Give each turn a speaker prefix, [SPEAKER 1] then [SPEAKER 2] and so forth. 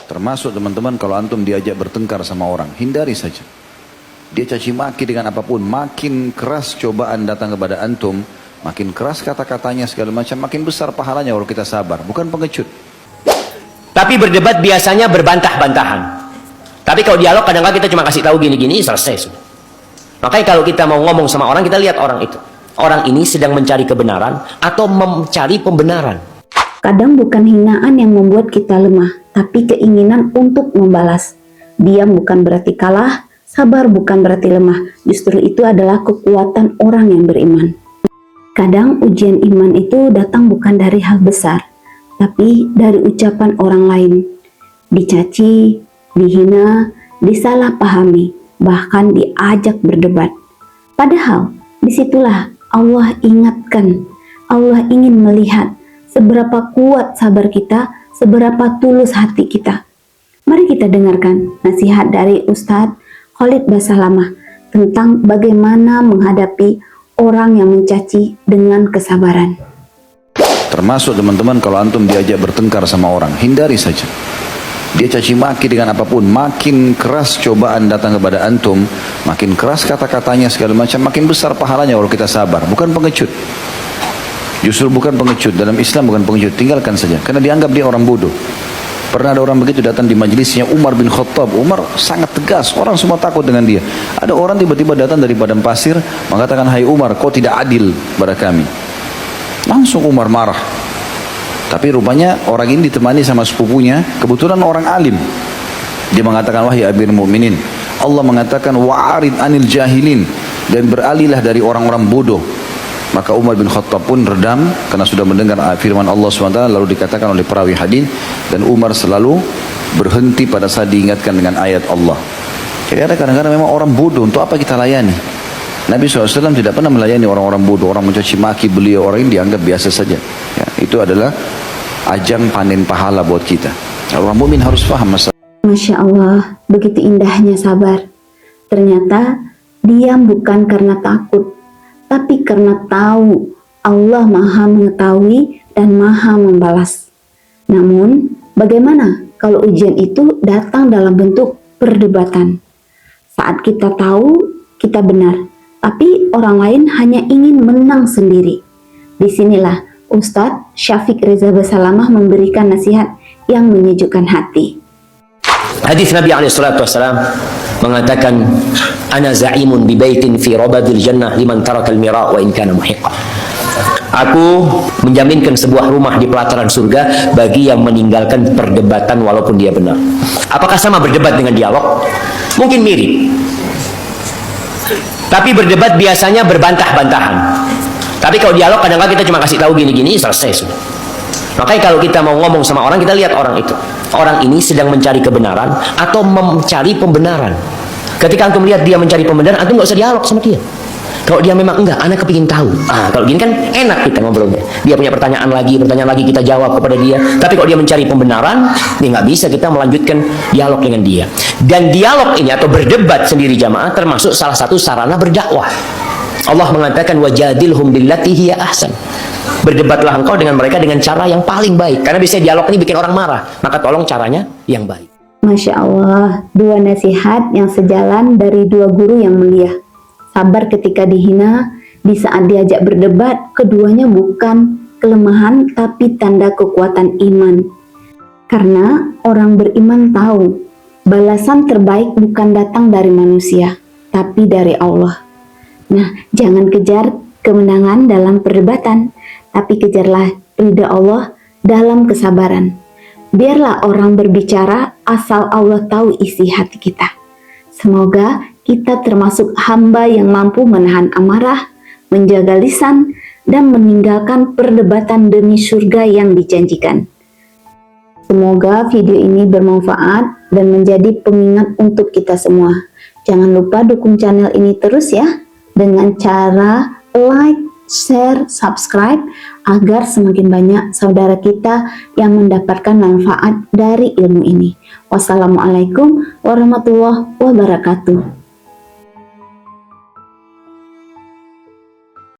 [SPEAKER 1] Termasuk teman-teman kalau antum diajak bertengkar sama orang, hindari saja. Dia caci maki dengan apapun, makin keras cobaan datang kepada antum, makin keras kata-katanya segala macam, makin besar pahalanya kalau kita sabar, bukan pengecut.
[SPEAKER 2] Tapi berdebat biasanya berbantah-bantahan. Tapi kalau dialog kadang-kadang kita cuma kasih tahu gini-gini, selesai sudah. Makanya kalau kita mau ngomong sama orang, kita lihat orang itu. Orang ini sedang mencari kebenaran atau mencari pembenaran.
[SPEAKER 3] Kadang bukan hinaan yang membuat kita lemah, tapi keinginan untuk membalas. Diam bukan berarti kalah, sabar bukan berarti lemah. Justru itu adalah kekuatan orang yang beriman. Kadang ujian iman itu datang bukan dari hal besar, tapi dari ucapan orang lain. Dicaci, dihina, disalahpahami, bahkan diajak berdebat. Padahal disitulah Allah ingatkan, Allah ingin melihat seberapa kuat sabar kita, seberapa tulus hati kita. Mari kita dengarkan nasihat dari Ustadz Khalid Basalamah tentang bagaimana menghadapi orang yang mencaci dengan kesabaran.
[SPEAKER 1] Termasuk teman-teman kalau antum diajak bertengkar sama orang, hindari saja. Dia caci maki dengan apapun, makin keras cobaan datang kepada antum, makin keras kata-katanya segala macam, makin besar pahalanya kalau kita sabar, bukan pengecut. Justru bukan pengecut, dalam Islam bukan pengecut, tinggalkan saja, karena dianggap dia orang bodoh. Pernah ada orang begitu datang di majelisnya Umar bin Khattab. Umar sangat tegas, orang semua takut dengan dia. Ada orang tiba-tiba datang dari padang pasir, mengatakan, "Hai Umar, kau tidak adil pada kami." Langsung Umar marah. Tapi rupanya orang ini ditemani sama sepupunya, kebetulan orang alim. Dia mengatakan, "Wahai Amir Mu'minin, Allah mengatakan wa'arid anil jahilin, dan beralihlah dari orang-orang bodoh." Maka Umar bin Khattab pun redam karena sudah mendengar firman Allah SWT, lalu dikatakan oleh perawi hadis, dan Umar selalu berhenti pada saat diingatkan dengan ayat Allah. Jadi ada kadang-kadang memang orang bodoh, untuk apa kita layani? Nabi SAW tidak pernah melayani orang-orang bodoh, orang mencaci maki beliau, orang ini dianggap biasa saja. Ya, itu adalah ajang panen pahala buat kita. Orang mukmin harus paham masalah.
[SPEAKER 3] Masya Allah, begitu indahnya sabar. Ternyata diam bukan karena takut, tapi karena tahu Allah Maha mengetahui dan Maha membalas. Namun, bagaimana kalau ujian itu datang dalam bentuk perdebatan? Saat kita tahu kita benar, tapi orang lain hanya ingin menang sendiri. Disinilah Ustadz Syafiq Reza Basalamah memberikan nasihat yang menyejukkan hati.
[SPEAKER 2] Hadis Nabi SAW mengatakan, "Ana za'imun bi baitin fi rabadil jannah liman taraka al-mira' wa in kana muhiqqa." Aku menjaminkan sebuah rumah di pelataran surga bagi yang meninggalkan perdebatan walaupun dia benar. Apakah sama berdebat dengan dialog? Mungkin mirip. Tapi berdebat biasanya berbantah-bantahan. Tapi kalau dialog kadang-kadang kita cuma kasih tahu gini-gini, selesai sudah. Makanya kalau kita mau ngomong sama orang, kita lihat orang itu. Orang ini sedang mencari kebenaran atau mencari pembenaran. Ketika antum lihat dia mencari pembenaran, antum nggak usah dialog sama dia. Kalau dia memang enggak, anak kepingin tahu. Kalau gini kan enak kita ngobrolnya. Dia punya pertanyaan lagi kita jawab kepada dia. Tapi kalau dia mencari pembenaran, dia nggak bisa kita melanjutkan dialog dengan dia. Dan dialog ini atau berdebat sendiri jamaah termasuk salah satu sarana berdakwah. Allah mengatakan wajadilhum billati hiya ahsan. Berdebatlah engkau dengan mereka dengan cara yang paling baik. Karena biasanya dialog ini bikin orang marah. Maka tolong caranya yang baik.
[SPEAKER 3] Masya Allah, dua nasihat yang sejalan dari dua guru yang mulia. Sabar ketika dihina, di saat diajak berdebat, keduanya bukan kelemahan tapi tanda kekuatan iman. Karena orang beriman tahu, balasan terbaik bukan datang dari manusia, tapi dari Allah. Nah, jangan kejar kemenangan dalam perdebatan, tapi kejarlah ridha Allah dalam kesabaran. Biarlah orang berbicara asal Allah tahu isi hati kita. Semoga kita termasuk hamba yang mampu menahan amarah, menjaga lisan, dan meninggalkan perdebatan demi surga yang dijanjikan. Semoga video ini bermanfaat dan menjadi pengingat untuk kita semua. Jangan lupa dukung channel ini terus ya, dengan cara like, share, subscribe, agar semakin banyak saudara kita yang mendapatkan manfaat dari ilmu ini. Wassalamualaikum warahmatullahi wabarakatuh.